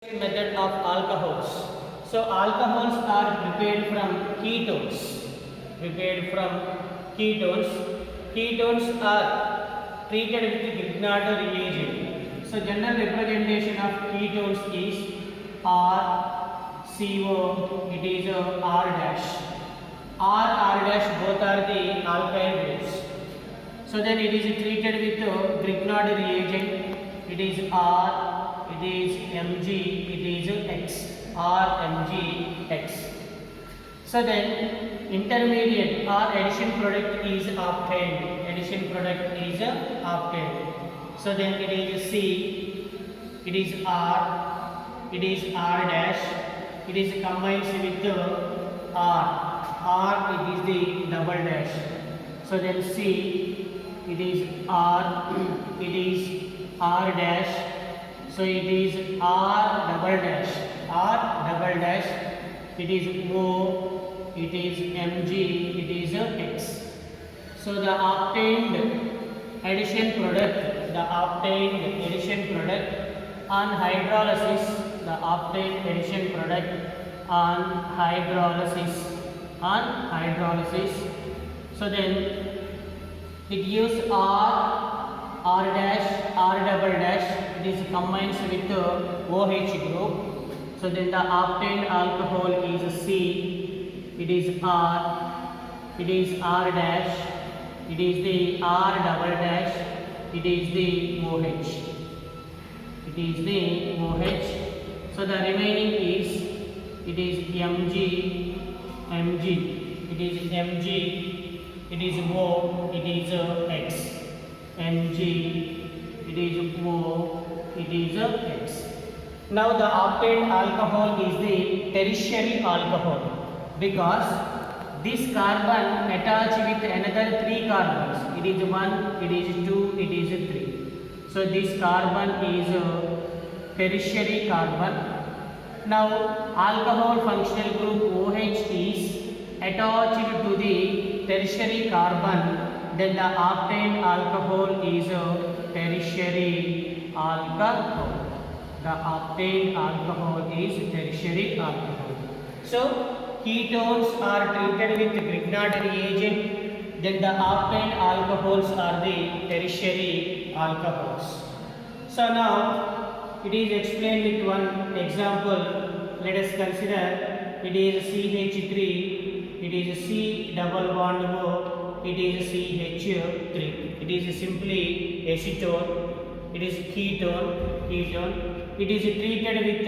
Method of alcohols. So alcohols are prepared from ketones. Prepared from ketones. Ketones are treated with Grignard reagent. So general representation of ketones is R, CO. It is R dash. R dash both are the alkyl groups. So then it is treated with Grignard reagent. It is R. It is Mg, it is X, R Mg X. So then intermediate or addition product is obtained. Addition product is obtained. So then it is C, it is R, it is R dash, it is combined with R. R it is the double dash. So then C, it is R, it is R dash. So it is R double dash, it is O, it is Mg, it is X. So the obtained addition product, on hydrolysis, so then it gives R dash, R double dash, it is combined with OH group. So then the obtained alcohol is C, it is R, it is R dash, it is the R double dash, it is the OH. It is the OH. So the remaining is, it is Mg, it is Mg, it is O, it is X. Mg, it is O, it is X. Now the obtained alcohol is the tertiary alcohol because this carbon attached with another 3 carbons. It is 1, it is 2, it is 3. So this carbon is tertiary carbon. Now alcohol functional group OH is attached to the tertiary carbon. Then the obtained alcohol is tertiary alcohol. The obtained alcohol is tertiary alcohol. So ketones are treated with Grignard reagent. Then the obtained alcohols are the tertiary alcohols. So now it is explained with one example. Let us consider it is CH3. It is C double bond O. It is CH3. It is simply acetone. It is ketone. It is treated with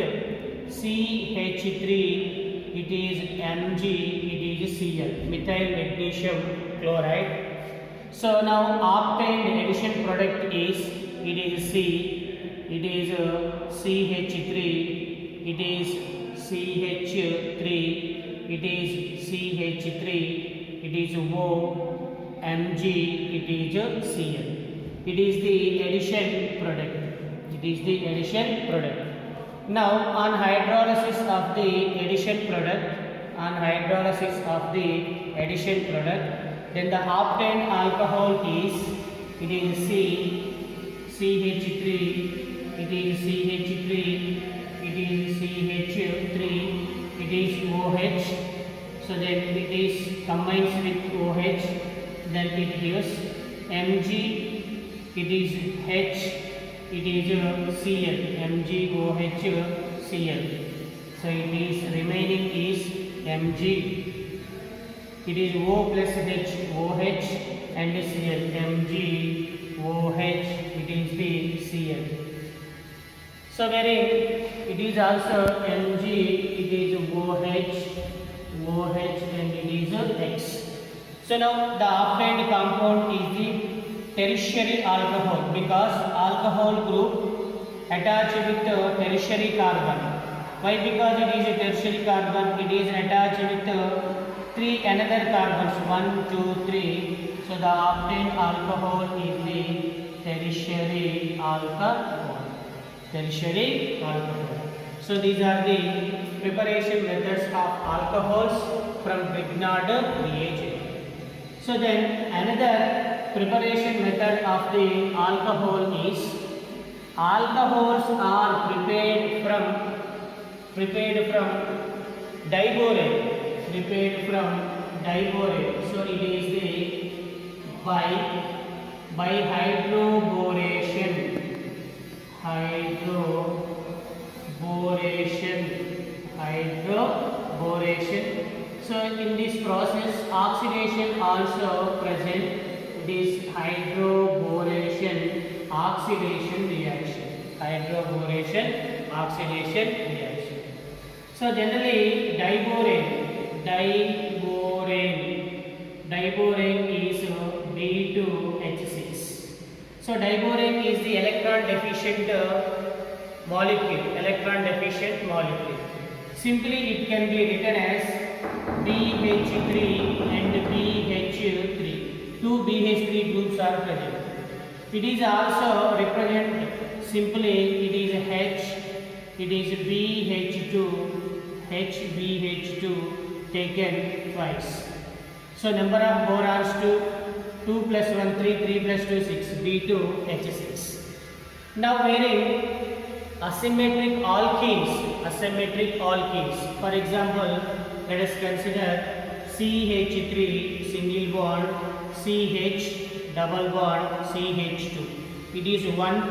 CH3. It is Mg. It is Cl. Methyl magnesium chloride. So now obtained addition product is, it is C. It is CH3. It is CH3. It is CH3. It is O. Mg, it is Cl. It is the addition product. Now on hydrolysis of the addition product, then the obtained alcohol is, it is CH3, it is CH3, it is CH3, it is OH. So then it is combines with OH. Then it gives Mg, it is H, it is Cl, MgOH Cl. So it is remaining is Mg, it is O plus H, OH and Cl, MgOH, it is the Cl. So wherein it is also Mg, it is OH and it is X. So now the obtained compound is the tertiary alcohol because alcohol group attached with tertiary carbon. Why? Because it is a tertiary carbon, it is attached with 3 another carbons, 1, 2, 3. So the obtained alcohol is the tertiary alcohol. So these are the preparation methods of alcohols from Grignard reagent. So then another preparation method of the alcohol is, alcohols are prepared from prepared from diborane. Prepared from diborane. So it is the by hydroboration. Hydroboration. So in this process, oxidation also present. This hydroboration oxidation reaction. Hydroboration oxidation reaction. So generally diborane is B2H6. So diborane is the electron deficient molecule. Simply it can be written as BH3 and BH3. Two BH3 groups are present. It is also represent simply it is BH2 taken twice. So number of borons 2 plus 1 3 plus 2 6 B2H6. Now wherein asymmetric alkenes, for example, let us consider CH3 single bond CH double bond CH2. It is one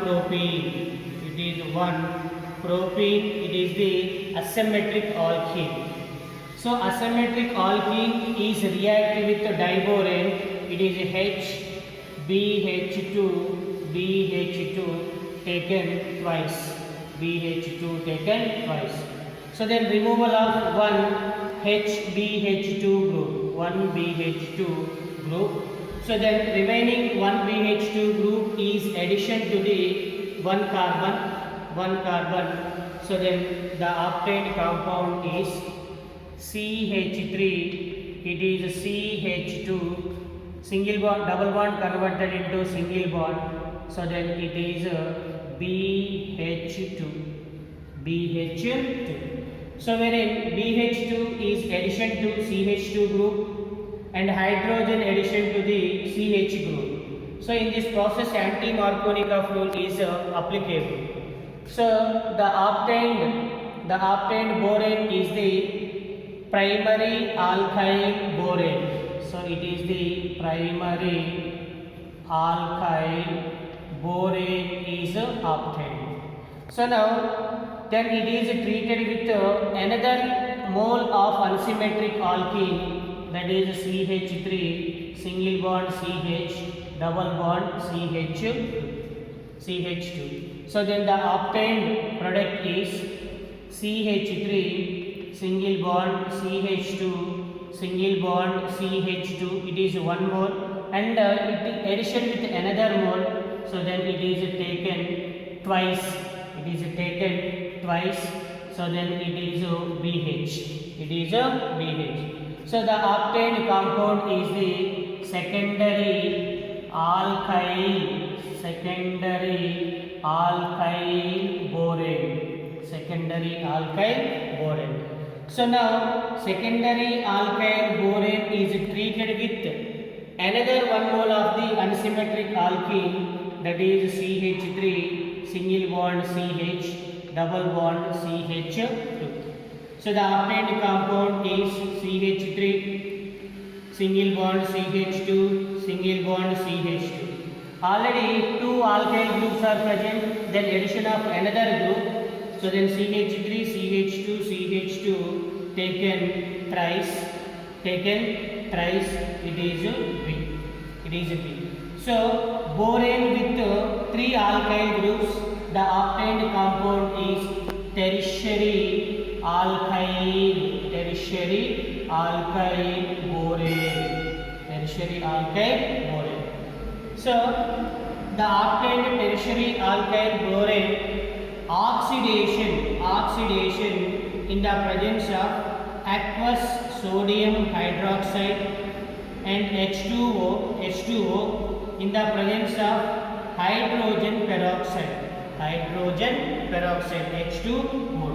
propene. It is the asymmetric alkene. So asymmetric alkene is reactive with the diborane. It is BH2 taken twice. So then removal of one BH2 group. So then remaining one BH2 group is addition to the one carbon. So then the obtained compound is CH3. It is CH2 single bond, double bond converted into single bond. So then it is BH2. So wherein BH2 is addition to CH2 group and hydrogen addition to the CH group. So in this process anti-Markovnikov rule is applicable. So the obtained borane is the primary alkyl borane. So it is the primary alkyl borane is obtained. So now then it is treated with another mole of unsymmetric alkene, that is CH3 single bond CH double bond CH2. So then the obtained product is CH3 single bond CH2 single bond CH2. It is one mole and addition with another mole. So then it is taken twice. So then it is BH. So the obtained compound is the secondary alkyl borane. So now secondary alkyl borane is treated with another one mole of the unsymmetric alkene, that is CH3 single bond CH double bond CH2. So the obtained compound is CH3 single bond CH2 single bond CH2. Already two alkyl groups are present, then addition of another group. So then CH3 CH2 taken thrice, it is B. So borane with three alkyl groups, the obtained compound is tertiary alkyl borane. So the obtained tertiary alkyl borane oxidation in the presence of aqueous sodium hydroxide and H2O in the presence of hydrogen peroxide H2O.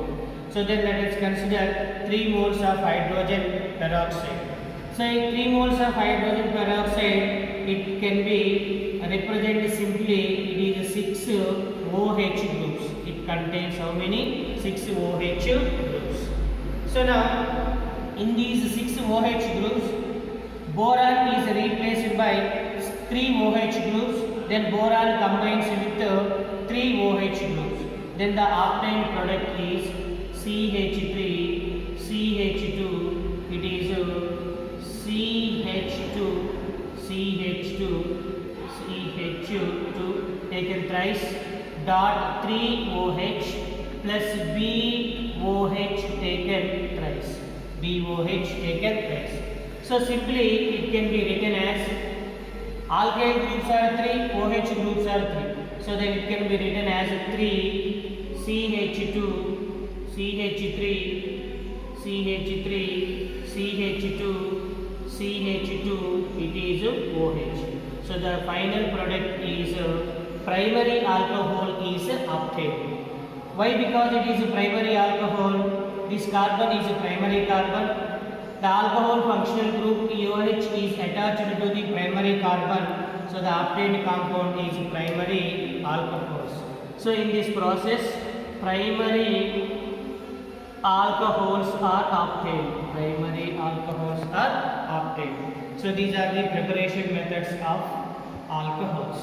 So then let us consider 3 moles of hydrogen peroxide. So 3 moles of hydrogen peroxide, it can be represented simply, it is 6 OH groups. It contains how many? 6 OH groups. So now in these 6 OH groups, boron is replaced by 3 OH groups, then boron combines with 3 OH groups. Then the obtained product is CH3, CH2, it is CH2, CH2, CH2 taken thrice, dot 3 OH plus BOH taken thrice, BOH taken thrice. So simply it can be written as alkyl groups are 3, OH groups are 3. So then it can be written as 3 CH2, CH3, CH3, CH2, CH2, it is OH. So the final product is primary alcohol is obtained. Why? Because it is a primary alcohol. This carbon is a primary carbon. The alcohol functional group OH is attached to the primary carbon. So the obtained compound is primary alcohols. So in this process, primary alcohols are obtained. Primary alcohols are obtained. So these are the preparation methods of alcohols.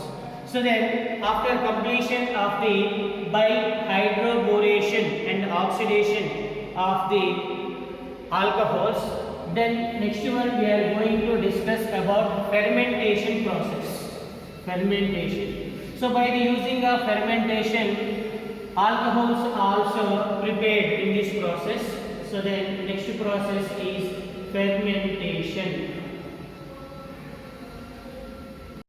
So then after completion of the bihydroboration and oxidation of the alcohols, then next one we are going to discuss about fermentation process. Fermentation. So by the using of fermentation, alcohols are also prepared in this process. So then next process is fermentation.